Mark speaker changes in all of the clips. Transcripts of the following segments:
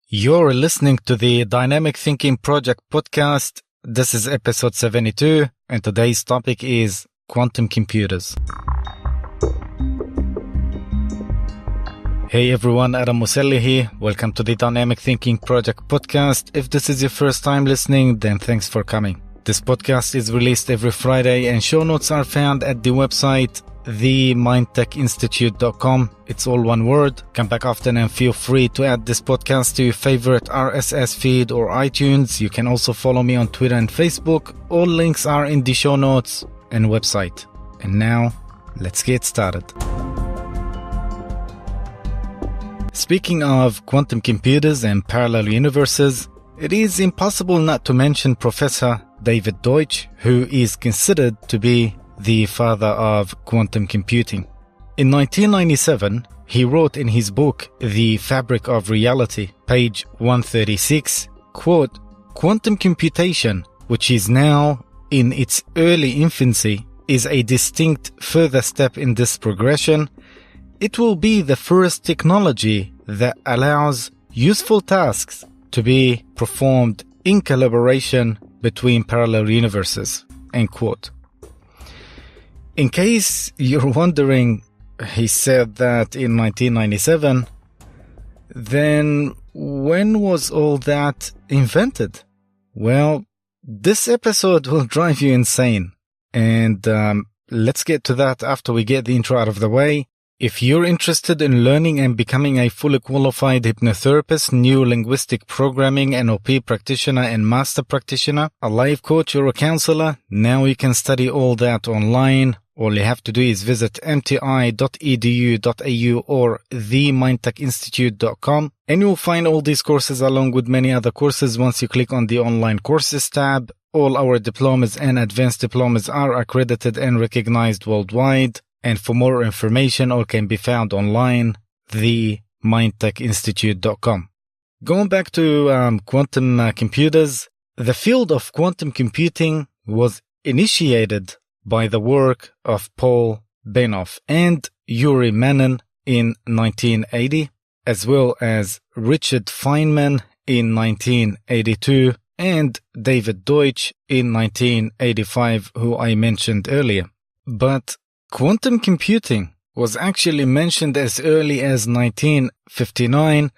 Speaker 1: You're listening to the Dynamic Thinking Project podcast. This is episode 72, and today's topic is quantum computers. Hey everyone, Adam Muselli here. Welcome to the Dynamic Thinking Project podcast. If this is your first time listening, then thanks for coming. This podcast is released every Friday, and show notes are found at the website themindtechinstitute.com. It's all one word. Come back often and feel free to add this podcast to your favorite RSS feed or iTunes. You can also follow me on Twitter and Facebook. All links are in the show notes and website. And now, let's get started. Speaking of quantum computers and parallel universes, it is impossible not to mention Professor David Deutsch, who is considered to be the father of quantum computing. In 1997, he wrote in his book, The Fabric of Reality, page 136, quote, "Quantum computation, which is now in its early infancy, is a distinct further step in this progression. It will be the first technology that allows useful tasks to be performed in collaboration between parallel universes." End quote. In case you're wondering, he said that in 1997, then when was all that invented? Well, this episode will drive you insane. And let's get to that after we get the intro out of the way. If you're interested in learning and becoming a fully qualified hypnotherapist, neuro-linguistic programming, NLP practitioner, and master practitioner, a life coach or a counselor, now you can study all that online. All you have to do is visit mti.edu.au or themindtechinstitute.com, and you'll find all these courses along with many other courses once you click on the online courses tab. All our diplomas and advanced diplomas are accredited and recognized worldwide. And for more information, all can be found online, themindtechinstitute.com. Going back to quantum computers, the field of quantum computing was initiated by the work of Paul Benioff and Yuri Manin in 1980, as well as Richard Feynman in 1982 and David Deutsch in 1985, who I mentioned earlier. But quantum computing was actually mentioned as early as 1959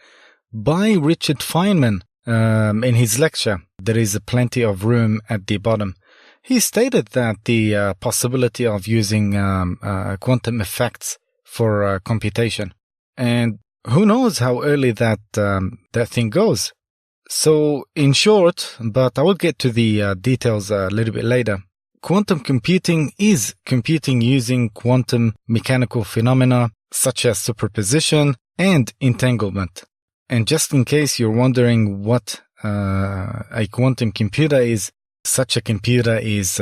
Speaker 1: by Richard Feynman in his lecture, "There is Plenty of Room at the Bottom." He stated that the possibility of using quantum effects for computation. And who knows how early that thing goes. So in short, but I will get to the details a little bit later, quantum computing is computing using quantum mechanical phenomena such as superposition and entanglement. And just in case you're wondering what a quantum computer is, such a computer is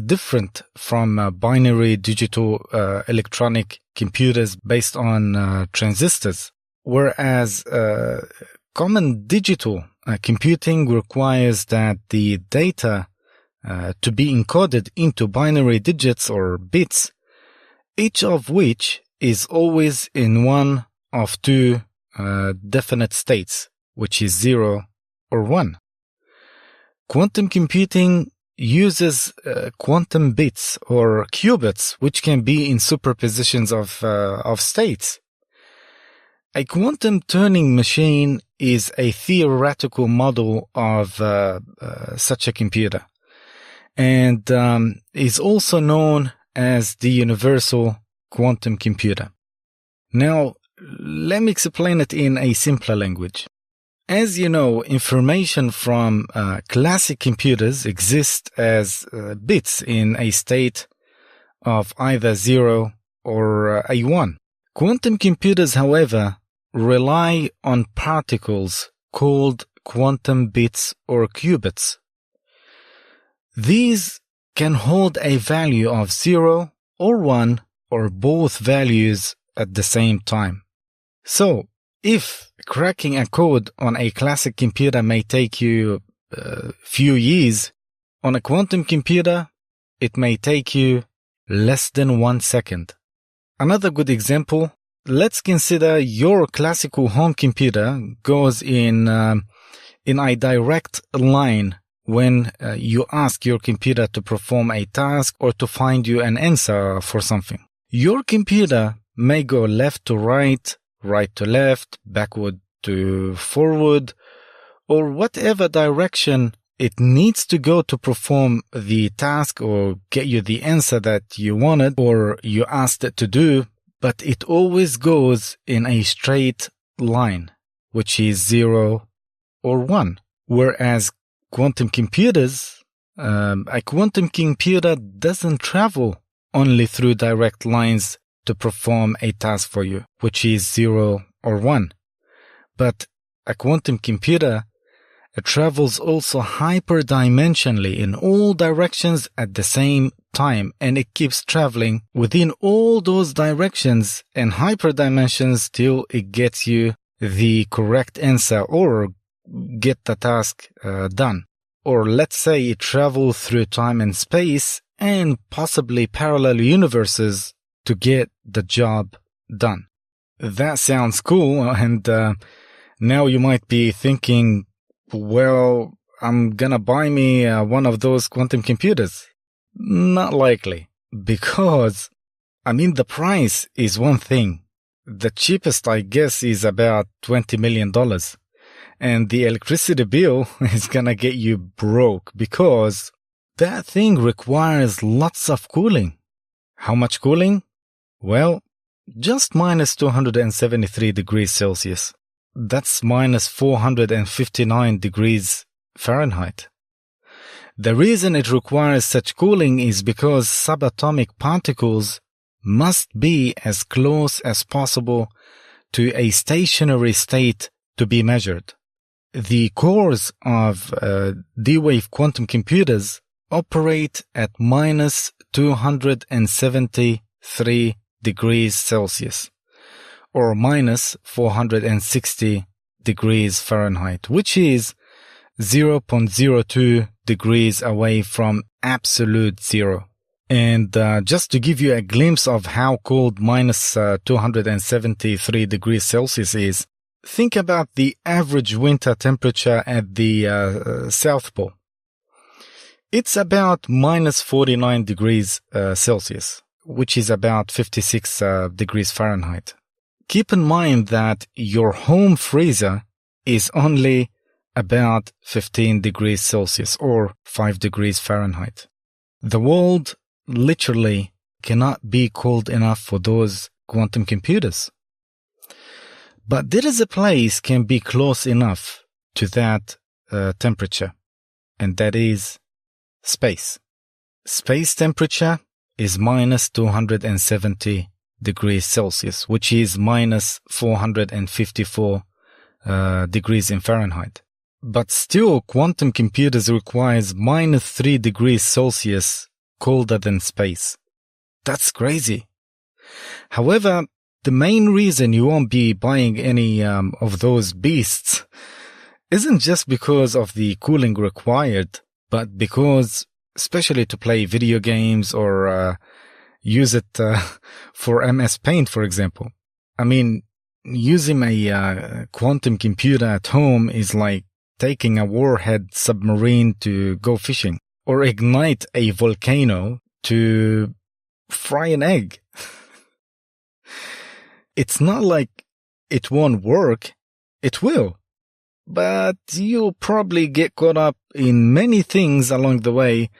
Speaker 1: different from binary digital electronic computers based on transistors, whereas common digital computing requires that the data to be encoded into binary digits or bits, each of which is always in one of two definite states, which is 0 or 1. Quantum computing uses quantum bits or qubits, which can be in superpositions of states. A quantum turning machine is a theoretical model of such a computer, and is also known as the universal quantum computer. Now, let me explain it in a simpler language. As you know, information from classic computers exists as bits in a state of either 0 or a 1. Quantum computers, however, rely on particles called quantum bits or qubits. These can hold a value of 0 or 1 or both values at the same time. So, if cracking a code on a classic computer may take you a few years, on a quantum computer, it may take you less than 1 second. Another good example let's consider your classical home computer goes in a direct line when you ask your computer to perform a task or to find you an answer for something. Your computer may go left to right, right to left, backward to forward, or whatever direction it needs to go to perform the task or get you the answer that you wanted or you asked it to do, but it always goes in a straight line, which is 0 or 1. Whereas quantum computers, a quantum computer doesn't travel only through direct lines to perform a task for you, which is 0 or 1. But a quantum computer travels also hyperdimensionally in all directions at the same time, and it keeps traveling within all those directions and hyperdimensions till it gets you the correct answer or get the task done. Or let's say it travels through time and space and possibly parallel universes to get the job done. That sounds cool, and now you might be thinking, well, I'm gonna buy me one of those quantum computers. Not likely, because, the price is one thing. The cheapest, I guess, is about $20 million. And the electricity bill is gonna get you broke because that thing requires lots of cooling. How much cooling? Well, just minus 273 degrees Celsius. That's minus 459 degrees Fahrenheit. The reason it requires such cooling is because subatomic particles must be as close as possible to a stationary state to be measured. The cores of D-Wave quantum computers operate at minus 273 degrees Celsius, or minus 460 degrees Fahrenheit, which is 0.02 degrees away from absolute zero. And just to give you a glimpse of how cold minus 273 degrees Celsius is, think about the average winter temperature at the South Pole. It's about minus 49 degrees Celsius, which is about 56 degrees Fahrenheit. Keep in mind that your home freezer is only about 15 degrees Celsius or 5 degrees Fahrenheit. The world literally cannot be cold enough for those quantum computers. But there is a place can be close enough to that temperature, and that is space. Space temperature is minus 270 degrees Celsius, which is minus 454 degrees in Fahrenheit. But still, quantum computers requires minus 3 degrees Celsius colder than space. That's crazy. However, the main reason you won't be buying any of those beasts isn't just because of the cooling required, but because, especially to play video games or use it for MS Paint, for example. Using a quantum computer at home is like taking a warhead submarine to go fishing, or ignite a volcano to fry an egg. It's not like it won't work. It will. But you'll probably get caught up in many things along the way,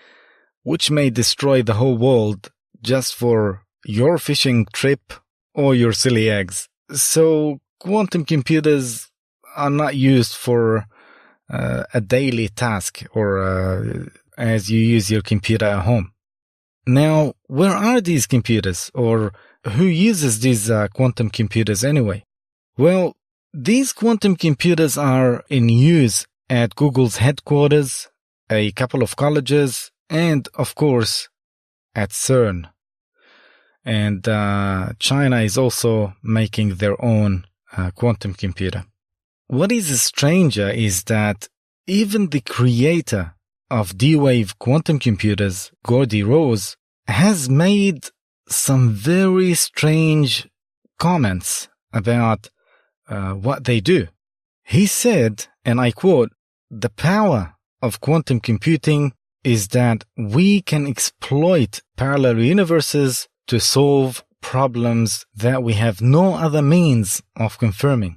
Speaker 1: which may destroy the whole world just for your fishing trip or your silly eggs. So quantum computers are not used for a daily task or as you use your computer at home. Now, where are these computers, or who uses these quantum computers anyway? Well, these quantum computers are in use at Google's headquarters, a couple of colleges, and, of course, at CERN. And China is also making their own quantum computer. What is stranger is that even the creator of D-Wave quantum computers, Gordy Rose, has made some very strange comments about what they do. He said, and I quote, "The power of quantum computing is that we can exploit parallel universes to solve problems that we have no other means of confirming."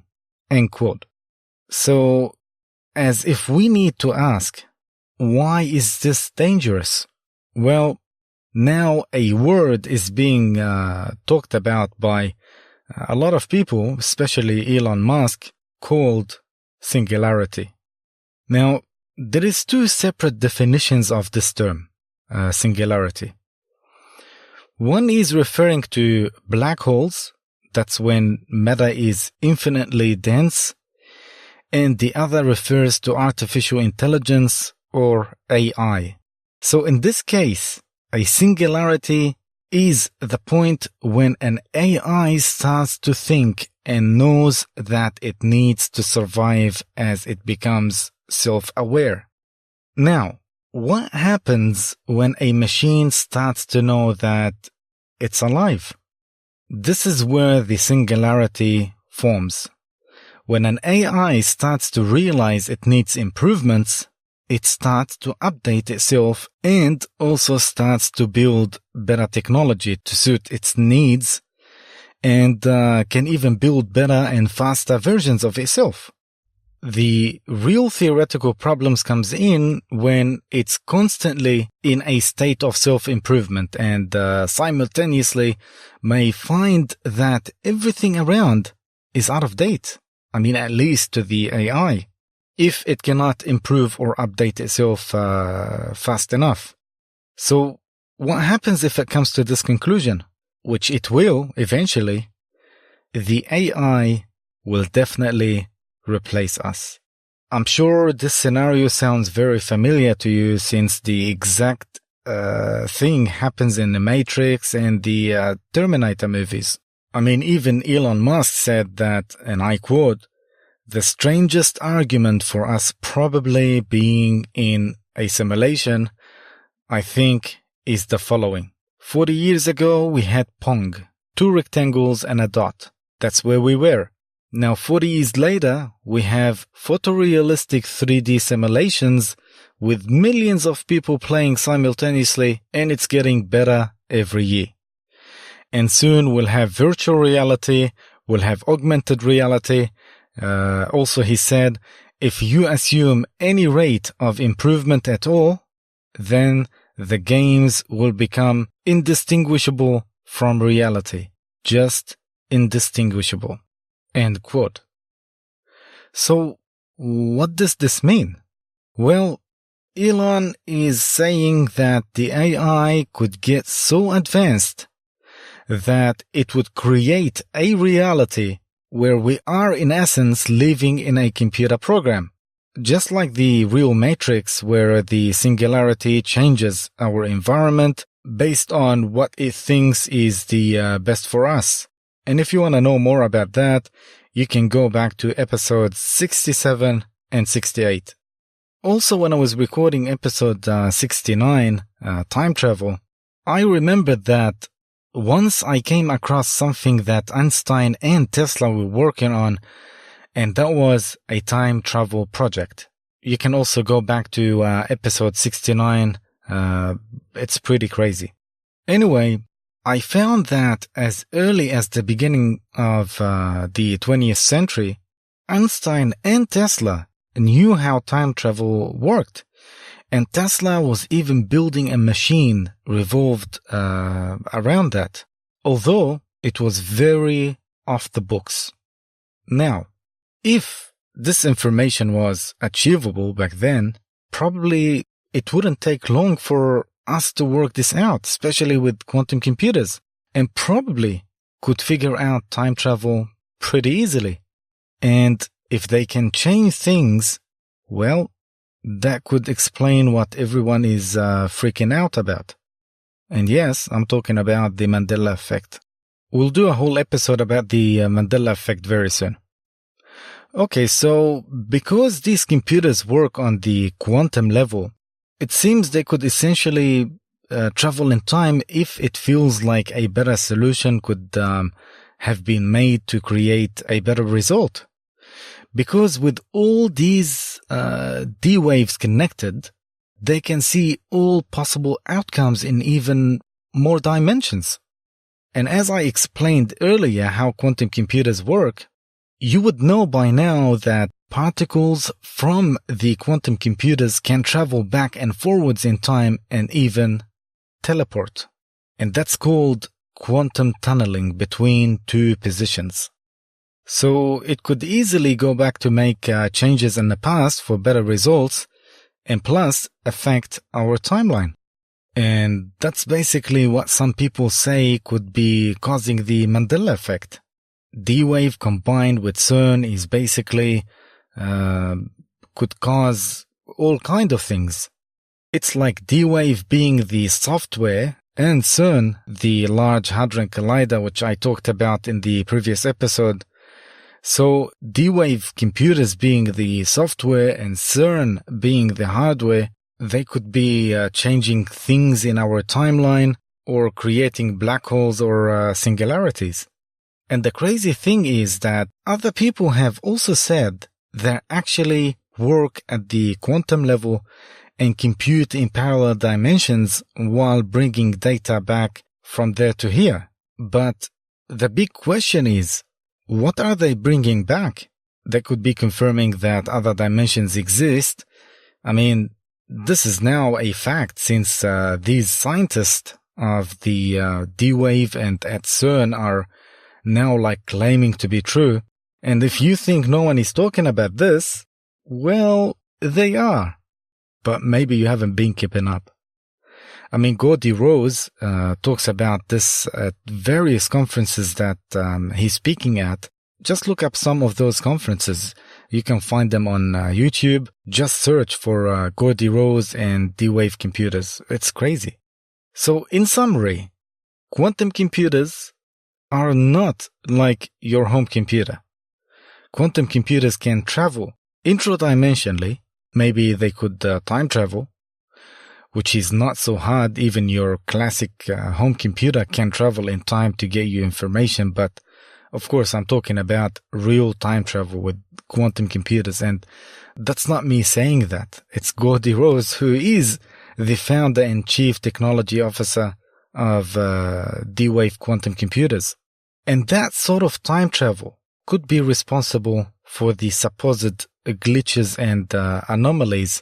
Speaker 1: End quote. So, as if we need to ask, why is this dangerous? Well, now a word is being talked about by a lot of people, especially Elon Musk, called singularity. Now, there is two separate definitions of this term, singularity. One is referring to black holes, that's when matter is infinitely dense, and the other refers to artificial intelligence or AI. So in this case, a singularity is the point when an AI starts to think and knows that it needs to survive as it becomes self-aware. Now, what happens when a machine starts to know that it's alive? This is where the singularity forms. When an AI starts to realize it needs improvements, it starts to update itself and also starts to build better technology to suit its needs and can even build better and faster versions of itself. The real theoretical problems comes in when it's constantly in a state of self-improvement and simultaneously may find that everything around is out of date. I mean, at least to the AI, if it cannot improve or update itself fast enough. So what happens if it comes to this conclusion, which it will eventually? The AI will definitely replace us. I'm sure this scenario sounds very familiar to you since the exact thing happens in the Matrix and the Terminator movies. I mean, even Elon Musk said that, and I quote, "The strangest argument for us probably being in a simulation, I think, is the following. 40 years ago, we had Pong, 2 rectangles and a dot. That's where we were. Now, 40 years later, we have photorealistic 3D simulations with millions of people playing simultaneously, and it's getting better every year. And soon we'll have virtual reality, we'll have augmented reality." Also, he said, "If you assume any rate of improvement at all, then the games will become indistinguishable from reality. Just indistinguishable." End quote. So, what does this mean? Well, Elon is saying that the AI could get so advanced that it would create a reality where we are in essence living in a computer program, just like the real Matrix, where the singularity changes our environment based on what it thinks is the best for us. And if you want to know more about that, you can go back to episodes 67 and 68. Also, when I was recording episode 69, time travel, I remembered that once I came across something that Einstein and Tesla were working on, and that was a time travel project. You can also go back to episode 69. It's pretty crazy. Anyway, I found that as early as the beginning of the 20th century, Einstein and Tesla knew how time travel worked. And Tesla was even building a machine revolved around that, although it was very off the books. Now, if this information was achievable back then, probably it wouldn't take long for us to work this out, especially with quantum computers, and probably could figure out time travel pretty easily. And if they can change things, well, that could explain what everyone is freaking out about. And yes, I'm talking about the Mandela Effect. We'll do a whole episode about the Mandela Effect very soon. Okay, so because these computers work on the quantum level, it seems they could essentially travel in time if it feels like a better solution could have been made to create a better result. Because with all these D waves connected, they can see all possible outcomes in even more dimensions. And as I explained earlier how quantum computers work, you would know by now that particles from the quantum computers can travel back and forwards in time and even teleport. And that's called quantum tunneling between two positions. So it could easily go back to make changes in the past for better results and plus affect our timeline. And that's basically what some people say could be causing the Mandela Effect. D-wave combined with CERN is basically could cause all kind of things. It's like D-wave being the software and CERN, the Large Hadron Collider, which I talked about in the previous episode. So D-wave computers being the software and CERN being the hardware, they could be changing things in our timeline or creating black holes or singularities. And the crazy thing is that other people have also said they actually work at the quantum level and compute in parallel dimensions while bringing data back from there to here. But the big question is, what are they bringing back? They could be confirming that other dimensions exist. I mean, this is now a fact since these scientists of the D-Wave and at CERN are now like claiming to be true. And if you think no one is talking about this, well, they are. But maybe you haven't been keeping up. I mean, Gordy Rose talks about this at various conferences that he's speaking at. Just look up some of those conferences. You can find them on YouTube. Just search for Gordy Rose and D-Wave computers. It's crazy. So in summary, quantum computers are not like your home computer. Quantum computers can travel intradimensionally. Maybe they could time travel, which is not so hard. Even your classic home computer can travel in time to get you information. But of course, I'm talking about real time travel with quantum computers. And that's not me saying that. It's Gordy Rose, who is the founder and chief technology officer of D-Wave quantum computers. And that sort of time travel could be responsible for the supposed glitches and anomalies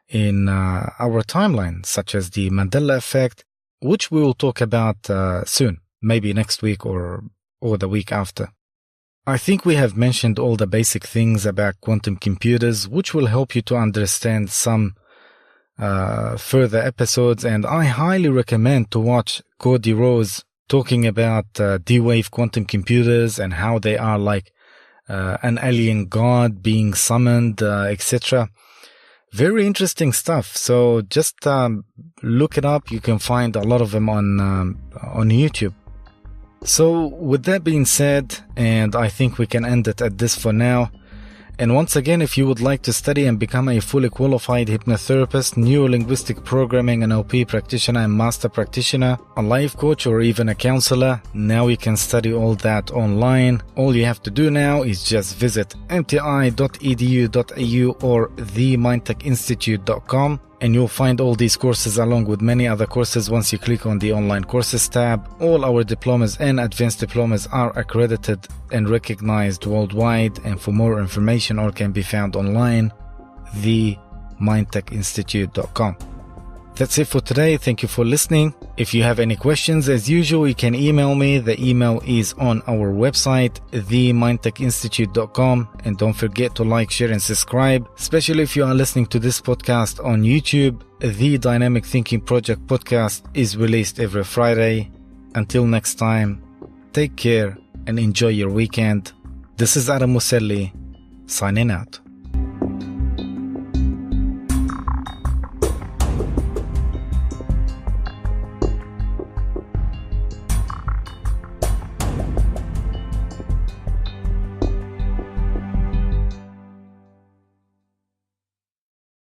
Speaker 1: in our timeline, such as the Mandela Effect, which we will talk about soon, maybe next week or the week after. I think we have mentioned all the basic things about quantum computers, which will help you to understand some further episodes, and I highly recommend to watch Gordy Rose talking about D-Wave quantum computers and how they are like an alien god being summoned, etc. Very interesting stuff. So just look it up. You can find a lot of them on YouTube. So with that being said, and I think we can end it at this for now. And once again, if you would like to study and become a fully qualified hypnotherapist, neuro-linguistic programming NLP practitioner and master practitioner, a life coach or even a counselor, now you can study all that online. All you have to do now is just visit mti.edu.au or themindtechinstitute.com and you'll find all these courses along with many other courses once you click on the online courses tab. All our diplomas and advanced diplomas are accredited and recognized worldwide, and for more information all can be found online, themindtechinstitute.com. That's it for today. Thank you for listening. If you have any questions, as usual, you can email me. The email is on our website, themindtechinstitute.com. And don't forget to like, share, and subscribe, especially if you are listening to this podcast on YouTube. The Dynamic Thinking Project podcast is released every Friday. Until next time, take care and enjoy your weekend. This is Adam Muselli, signing out.